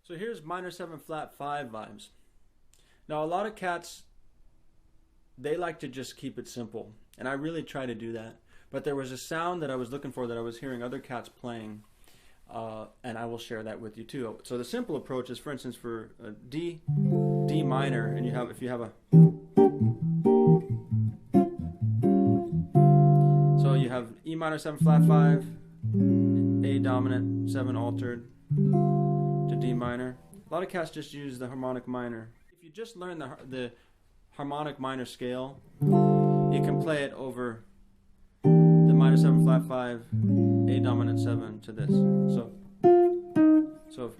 So here's minor 7 flat 5 vibes. Now a lot of cats, they like to just keep it simple, and I really try to do that. But there was a sound that I was looking for that I was hearing other cats playing, and I will share that with you too. So the simple approach is, for instance, for a D minor, and if you have a, so you have E minor 7 flat 5, A dominant 7 altered to D minor. A lot of cats just use the harmonic minor. If you just learn the harmonic minor scale, you can play it over the minor 7 flat 5, A dominant 7 to this. So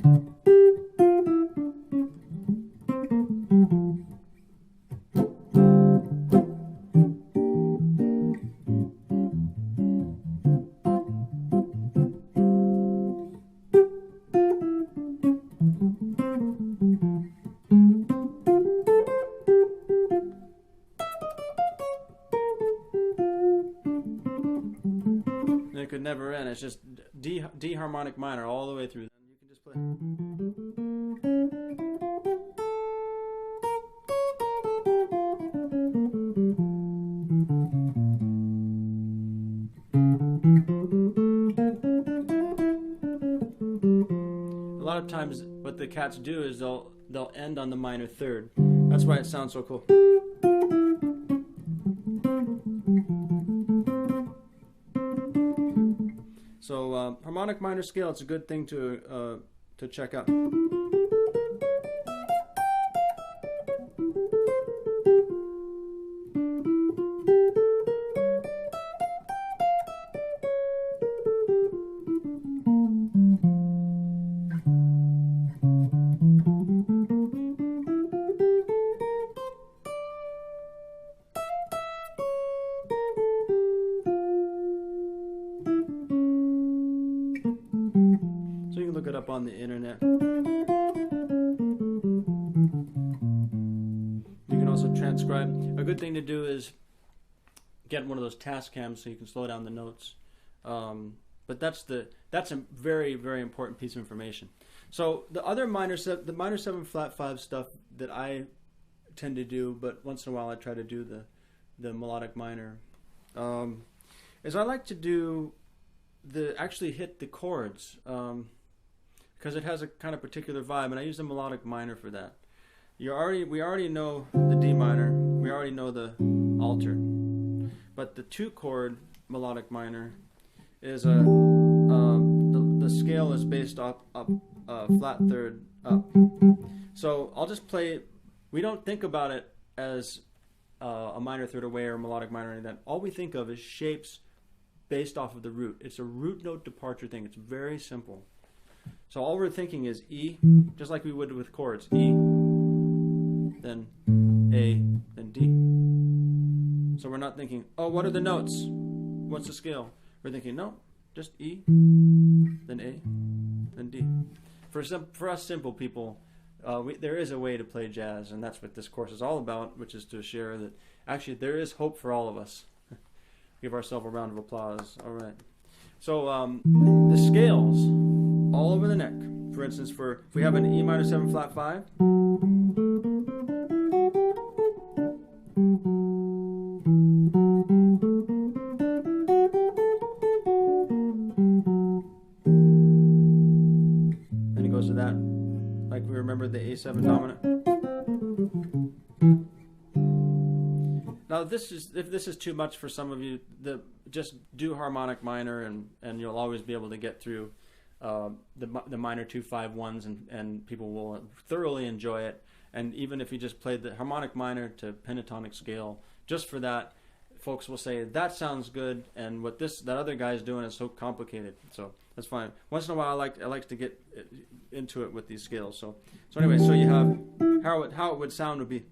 it could never end. It's just D harmonic minor all the way through. You can just play. A lot of times what the cats do is they'll end on the minor third. That's why it sounds so cool. So harmonic minor scale, it's a good thing to check out. So you can look it up on the internet. You can also transcribe. A good thing to do is get one of those task cams so you can slow down the notes. But that's a very, very important piece of information. So the other minor 7 flat 5 stuff that I tend to do, but once in a while I try to do the melodic minor, is I like to do actually hit the chords, because it has a kind of particular vibe, and I use the melodic minor for that. We already know the D minor, we already know the altered, but the 2-chord melodic minor is the scale is based off flat third up. So I'll just play. We don't think about it as a minor third away or a melodic minor or anything like that. All we think of is shapes based off of the root. It's a root note departure thing. It's very simple. So all we're thinking is E, just like we would with chords. E, then A, then D. So we're not thinking, oh, what are the notes? What's the scale? We're thinking, no, just E, then A, then D. For us simple people, there is a way to play jazz, and that's what this course is all about, which is to share that actually there is hope for all of us. Give ourselves a round of applause. All right. So the scales all over the neck. For instance, if we have an E minor 7 flat 5, and it goes to that, like we remember the A7 dominant. Now, if this is too much for some of you, just do harmonic minor, and you'll always be able to get through the minor 2 5 1s, and people will thoroughly enjoy it. And even if you just played the harmonic minor to pentatonic scale, just for that, folks will say that sounds good, and what that other guy's doing is so complicated. So that's fine. Once in a while, I like to get into it with these scales. So anyway, so you have how it would sound would be.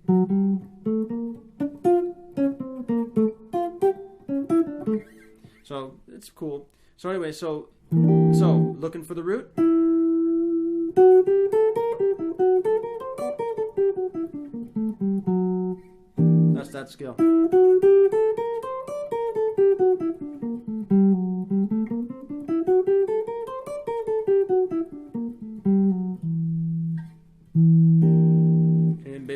So it's cool. So anyway, so looking for the root. That's that scale.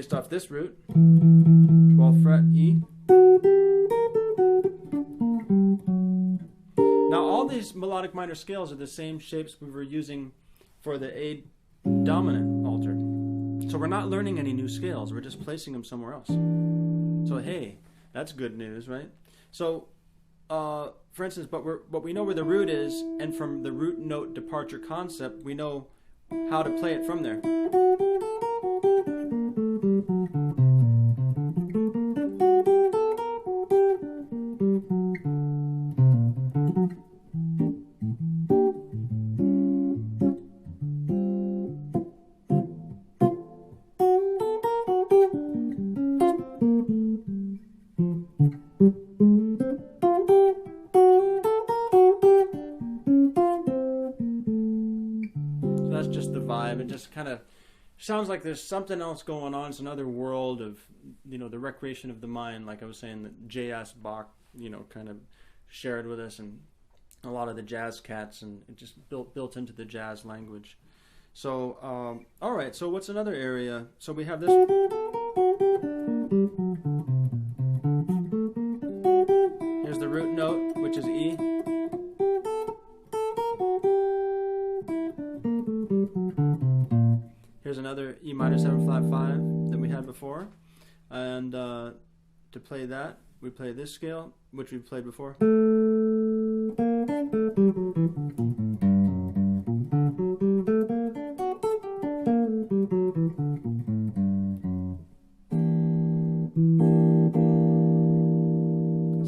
based off this root, 12th fret E. Now all these melodic minor scales are the same shapes we were using for the A dominant altar. So we're not learning any new scales, we're just placing them somewhere else. So hey, that's good news, right? So for instance, but we know where the root is, and from the root note departure concept, we know how to play it from there. That's just the vibe. It just kind of sounds like there's something else going on. It's another world of, the recreation of the mind, like I was saying, that J.S. Bach, kind of shared with us, and a lot of the jazz cats, and it just built into the jazz language. So, all right, so what's another area? So we have this. Here's the root note, which is E. Here's another E minor 7 flat 5 that we had before. And to play that, we play this scale, which we played before.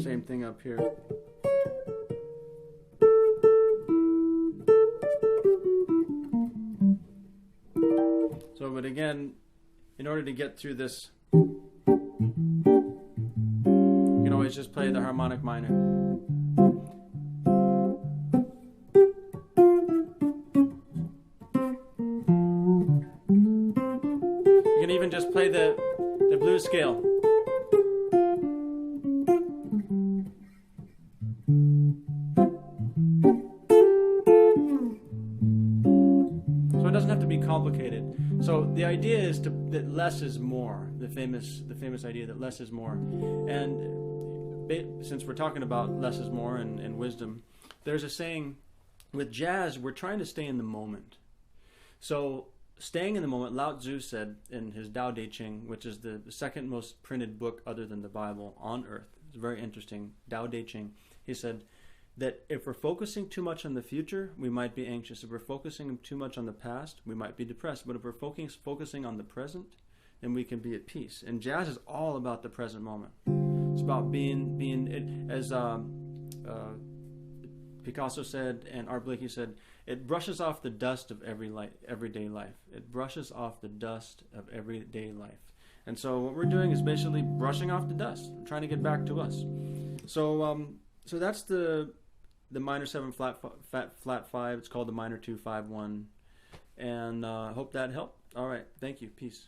Same thing up here. So, but again, in order to get through this, you can always just play the harmonic minor. You can even just play the blues scale. So it doesn't have to be complicated. So the idea is that less is more. The famous idea that less is more. And since we're talking about less is more and wisdom, there's a saying with jazz, we're trying to stay in the moment. So staying in the moment, Lao Tzu said in his Tao Te Ching, which is the second most printed book other than the Bible on earth. It's very interesting. Tao Te Ching. He said that if we're focusing too much on the future, we might be anxious. If we're focusing too much on the past, we might be depressed. But if we're focusing on the present, then we can be at peace. And jazz is all about the present moment. It's about being as Picasso said and Art Blakey said, it brushes off the dust of everyday life. It brushes off the dust of everyday life. And so what we're doing is basically brushing off the dust, trying to get back to us. So that's the minor 7 flat 5. It's called the minor 2 5 1, and hope that helped. All right, thank you. Peace.